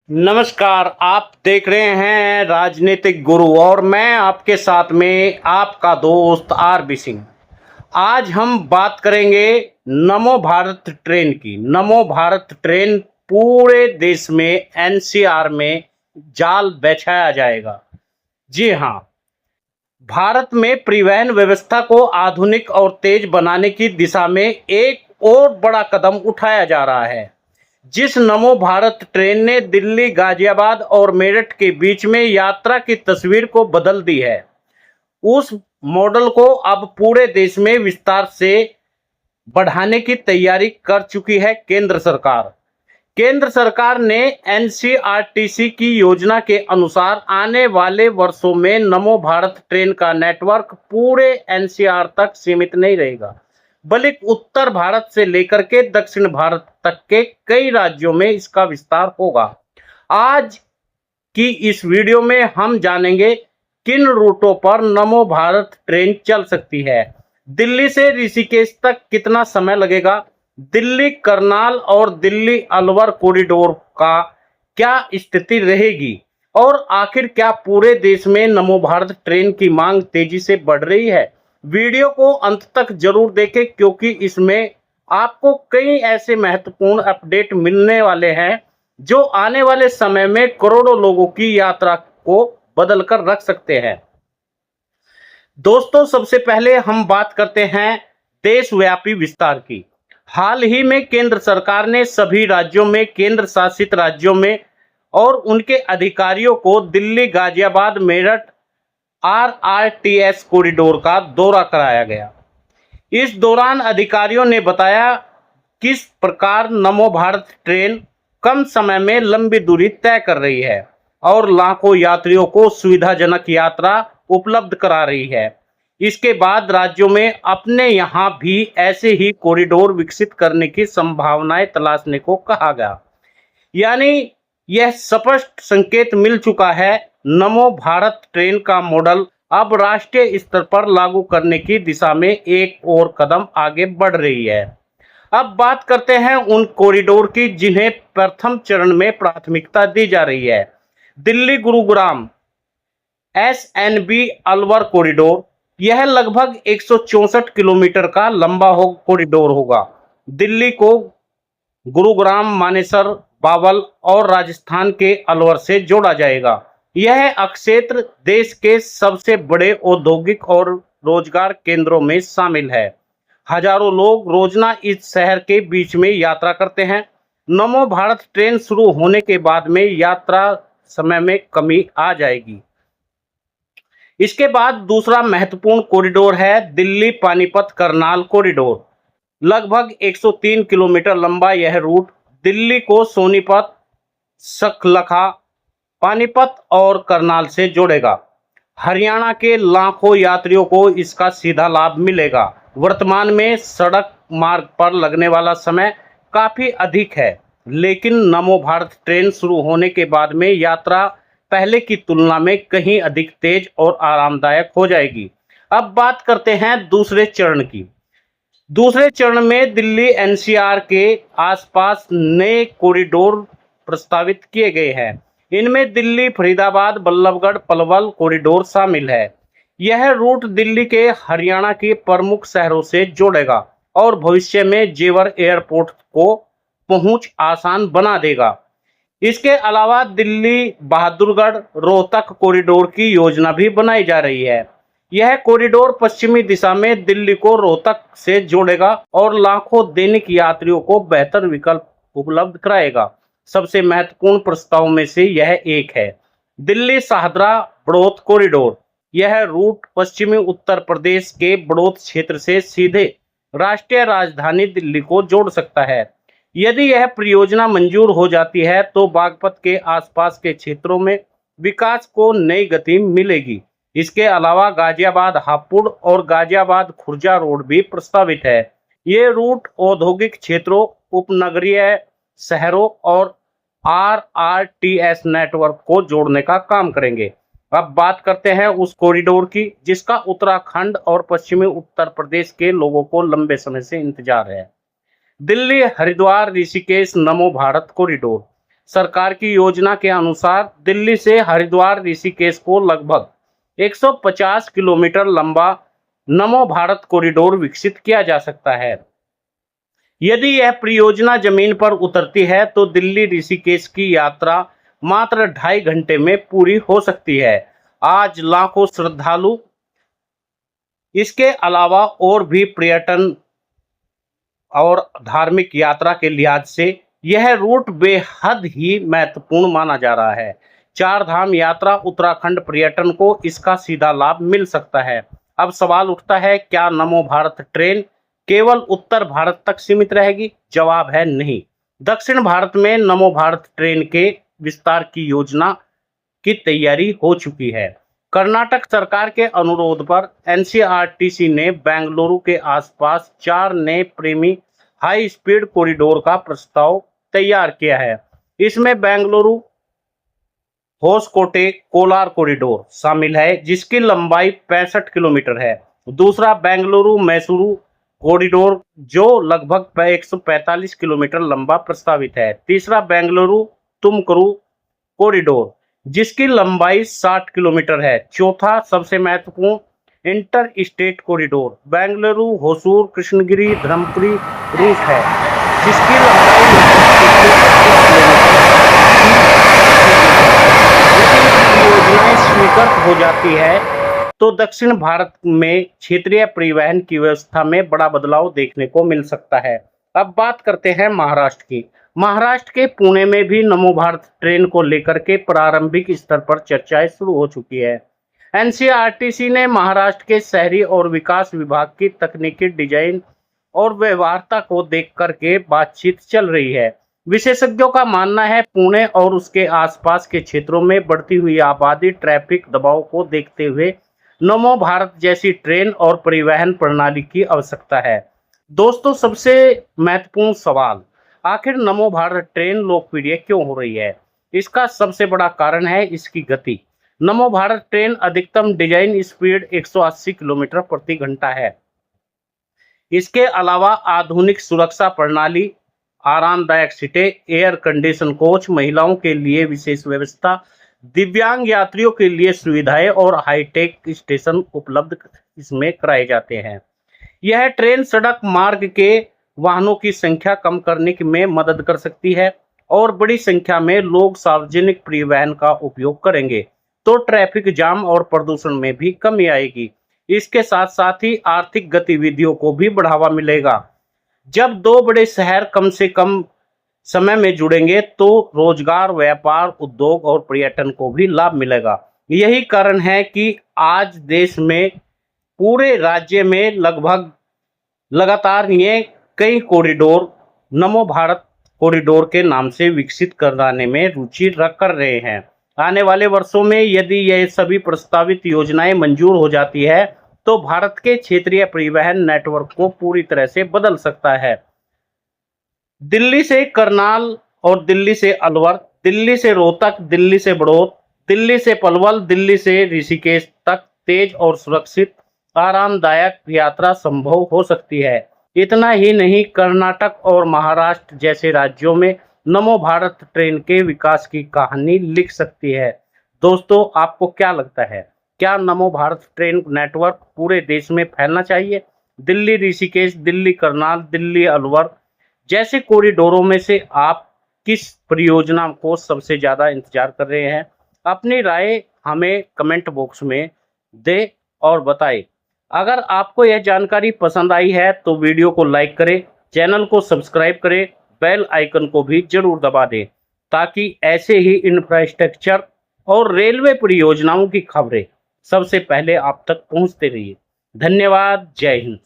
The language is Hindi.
नमस्कार, आप देख रहे हैं राजनीतिक गुरु और मैं आपके साथ में आपका दोस्त आरबी सिंह। आज हम बात करेंगे नमो भारत ट्रेन की। नमो भारत ट्रेन पूरे देश में एनसीआर में जाल बिछाया जाएगा। जी हाँ, भारत में परिवहन व्यवस्था को आधुनिक और तेज बनाने की दिशा में एक और बड़ा कदम उठाया जा रहा है। जिस नमो भारत ट्रेन ने दिल्ली, गाजियाबाद और मेरठ के बीच में यात्रा की तस्वीर को बदल दी है, उस मॉडल को अब पूरे देश में विस्तार से बढ़ाने की तैयारी कर चुकी है केंद्र सरकार। केंद्र सरकार ने एनसीआरटीसी की योजना के अनुसार आने वाले वर्षों में नमो भारत ट्रेन का नेटवर्क पूरे एनसीआर तक सीमित नहीं रहेगा, बल्कि उत्तर भारत से लेकर के दक्षिण भारत तक के कई राज्यों में इसका विस्तार होगा। आज की इस वीडियो में हम जानेंगे किन रूटों पर नमो भारत ट्रेन चल सकती है, दिल्ली से ऋषिकेश तक कितना समय लगेगा, दिल्ली करनाल और दिल्ली अलवर कॉरिडोर का क्या स्थिति रहेगी और आखिर क्या पूरे देश में नमो भारत ट्रेन की मांग तेजी से बढ़ रही है। वीडियो को अंत तक जरूर देखें क्योंकि इसमें आपको कई ऐसे महत्वपूर्ण अपडेट मिलने वाले हैं जो आने वाले समय में करोड़ों लोगों की यात्रा को बदल कर रख सकते हैं। दोस्तों, सबसे पहले हम बात करते हैं देशव्यापी विस्तार की। हाल ही में केंद्र सरकार ने सभी राज्यों में, केंद्र शासित राज्यों में और उनके अधिकारियों को दिल्ली, गाजियाबाद, मेरठ आरआरटीएस कॉरिडोर का दौरा कराया गया। इस दौरान अधिकारियों ने बताया किस प्रकार नमो भारत ट्रेन कम समय में लंबी दूरी तय कर रही है और लाखों यात्रियों को सुविधाजनक यात्रा उपलब्ध करा रही है। इसके बाद राज्यों में अपने यहाँ भी ऐसे ही कॉरिडोर विकसित करने की संभावनाएं तलाशने को कहा गया। यानी यह स्पष्ट संकेत मिल चुका है, नमो भारत ट्रेन का मॉडल अब राष्ट्रीय स्तर पर लागू करने की दिशा में एक और कदम आगे बढ़ रही है। अब बात करते हैं उन कॉरिडोर की जिन्हें प्रथम चरण में प्राथमिकता दी जा रही है। दिल्ली गुरुग्राम एसएनबी अलवर कॉरिडोर, यह लगभग 164 किलोमीटर का लंबा कॉरिडोर होगा। दिल्ली को गुरुग्राम, मानेसर, बावल और राजस्थान के अलवर से जोड़ा जाएगा। यह क्षेत्र देश के सबसे बड़े औद्योगिक और रोजगार केंद्रों में शामिल है। हजारों लोग रोजाना इस शहर के बीच में यात्रा करते हैं। नमो भारत ट्रेन शुरू होने के बाद में यात्रा समय में कमी आ जाएगी। इसके बाद दूसरा महत्वपूर्ण कॉरिडोर है दिल्ली पानीपत करनाल कॉरिडोर। लगभग 103 किलोमीटर लंबा यह रूट दिल्ली को सोनीपत, सखलखा, पानीपत और करनाल से जोड़ेगा। हरियाणा के लाखों यात्रियों को इसका सीधा लाभ मिलेगा। वर्तमान में सड़क मार्ग पर लगने वाला समय काफी अधिक है, लेकिन नमो भारत ट्रेन शुरू होने के बाद में यात्रा पहले की तुलना में कहीं अधिक तेज और आरामदायक हो जाएगी। अब बात करते हैं दूसरे चरण की। दूसरे चरण में दिल्ली एनसीआर के आसपास नए कॉरिडोर प्रस्तावित किए गए हैं। इनमें दिल्ली फरीदाबाद बल्लभगढ़ पलवल कॉरिडोर शामिल है। यह रूट दिल्ली के हरियाणा के प्रमुख शहरों से जोड़ेगा और भविष्य में जेवर एयरपोर्ट को पहुंच आसान बना देगा। इसके अलावा दिल्ली बहादुरगढ़ रोहतक कॉरिडोर की योजना भी बनाई जा रही है। यह कॉरिडोर पश्चिमी दिशा में दिल्ली को रोहतक से जोड़ेगा और लाखों दैनिक यात्रियों को बेहतर विकल्प उपलब्ध कराएगा। सबसे महत्वपूर्ण प्रस्ताव में से यह एक है दिल्ली शाहदरा बड़ौत कॉरिडोर। यह रूट पश्चिमी उत्तर प्रदेश के बड़ौत क्षेत्र से सीधे राष्ट्रीय राजधानी दिल्ली को जोड़ सकता है। यदि यह परियोजना मंजूर हो जाती है तो बागपत के आसपास के क्षेत्रों में विकास को नई गति मिलेगी। इसके अलावा गाजियाबाद हापुड़ और गाजियाबाद खुर्जा रोड भी प्रस्तावित है। ये रूट औद्योगिक क्षेत्रों, उपनगरीय शहरों और आरआरटीएस नेटवर्क को जोड़ने का काम करेंगे। अब बात करते हैं उस कॉरिडोर की जिसका उत्तराखंड और पश्चिमी उत्तर प्रदेश के लोगों को लंबे समय से इंतजार है। दिल्ली हरिद्वार ऋषिकेश नमो भारत कॉरिडोर। सरकार की योजना के अनुसार दिल्ली से हरिद्वार ऋषिकेश को लगभग 150 किलोमीटर लंबा नमो भारत कॉरिडोर विकसित किया जा सकता है। यदि यह परियोजना जमीन पर उतरती है तो दिल्ली ऋषिकेश की यात्रा मात्र 2.5 घंटे में पूरी हो सकती है। आज लाखों श्रद्धालु इसके अलावा और भी पर्यटन और धार्मिक यात्रा के लिहाज से यह रूट बेहद ही महत्वपूर्ण माना जा रहा है। चार धाम यात्रा उत्तराखंड पर्यटन को इसका सीधा लाभ मिल सकता है। अब सवाल उठता है, क्या नमो भारत ट्रेन केवल उत्तर भारत तक सीमित रहेगी? जवाब है नहीं। दक्षिण भारत में नमो भारत ट्रेन के विस्तार की योजना की तैयारी हो चुकी है। कर्नाटक सरकार के अनुरोध पर एनसीआरटीसी ने बेंगलुरु के आसपास 4 नए प्रेमी हाई स्पीड कॉरिडोर का प्रस्ताव तैयार किया है। इसमें बेंगलुरु होसकोटे कोलार कॉरिडोर शामिल है, जिसकी लंबाई 65 किलोमीटर है। दूसरा बेंगलुरु मैसूरू कॉरिडोर जो लगभग 145 किलोमीटर लंबा प्रस्तावित है। तीसरा बेंगलुरु तुमकुरू कॉरिडोर जिसकी लंबाई 60 किलोमीटर है। चौथा सबसे महत्वपूर्ण inter state corridor Bengaluru Hosur Krishnagiri Dharmapuri route है, जिसकी लंबाई योजनाएं स्वीकृत हो जाती है तो दक्षिण भारत में क्षेत्रीय परिवहन की व्यवस्था में बड़ा बदलाव देखने को मिल सकता है। अब बात करते हैं महाराष्ट्र की। महाराष्ट्र के पुणे में भी नमो भारत ट्रेन को लेकर के प्रारंभिक स्तर पर चर्चाएं शुरू हो चुकी है। एनसीआरटीसी ने महाराष्ट्र के शहरी और विकास विभाग की तकनीकी डिजाइन और व्यवहार्यता को देख करके बातचीत चल रही है। विशेषज्ञों का मानना है पुणे और उसके आसपास के क्षेत्रों में बढ़ती हुई आबादी ट्रैफिक दबाव को देखते हुए नमो भारत जैसी ट्रेन और परिवहन प्रणाली की आवश्यकता है। दोस्तों, सबसे महत्वपूर्ण सवाल, आखिर नमो भारत ट्रेन लोकप्रिय क्यों हो रही है? इसका सबसे बड़ा कारण है इसकी गति। नमो भारत ट्रेन अधिकतम डिजाइन स्पीड 180 किलोमीटर प्रति घंटा है। इसके अलावा आधुनिक सुरक्षा प्रणाली, आरामदायक सीटें, एयर कंडीशन कोच, महिलाओं के लिए विशेष व्यवस्था, दिव्यांग यात्रियों के लिए सुविधाएं और हाईटेक स्टेशन उपलब्ध इसमें कराए जाते हैं। यह ट्रेन सड़क मार्ग के वाहनों की संख्या कम करने में मदद कर सकती है और बड़ी संख्या में लोग सार्वजनिक परिवहन का उपयोग करेंगे तो ट्रैफिक जाम और प्रदूषण में भी कमी आएगी। इसके साथ साथ ही आर्थिक गतिविधियों को भी बढ़ावा मिलेगा। जब दो बड़े शहर कम से कम समय में जुड़ेंगे तो रोजगार, व्यापार, उद्योग और पर्यटन को भी लाभ मिलेगा। यही कारण है कि आज देश में पूरे राज्य में लगभग लगातार ये कई कॉरिडोर नमो भारत कॉरिडोर के नाम से विकसित कराने में रुचि कर रहे हैं। आने वाले वर्षों में यदि यह सभी प्रस्तावित योजनाएं मंजूर हो जाती है तो भारत के क्षेत्रीय परिवहन नेटवर्क को पूरी तरह से बदल सकता है। दिल्ली से करनाल और दिल्ली से अलवर, दिल्ली से रोहतक, दिल्ली से बड़ौद, दिल्ली से पलवल, दिल्ली से ऋषिकेश तक तेज और सुरक्षित आरामदायक यात्रा संभव हो सकती है। इतना ही नहीं, कर्नाटक और महाराष्ट्र जैसे राज्यों में नमो भारत ट्रेन के विकास की कहानी लिख सकती है। दोस्तों, आपको क्या लगता है? क्या नमो भारत ट्रेन नेटवर्क पूरे देश में फैलना चाहिए? दिल्ली ऋषिकेश, दिल्ली करनाल, दिल्ली अलवर जैसे कॉरिडोरों में से आप किस परियोजना को सबसे ज्यादा इंतजार कर रहे हैं? अपनी राय हमें कमेंट बॉक्स में दें और बताएं। अगर आपको यह जानकारी पसंद आई है तो वीडियो को लाइक करें, चैनल को सब्सक्राइब करें, बेल आइकन को भी जरूर दबा दें ताकि ऐसे ही इंफ्रास्ट्रक्चर और रेलवे परियोजनाओं की खबरें सबसे पहले आप तक पहुंचते रहिए। धन्यवाद। जय हिंद।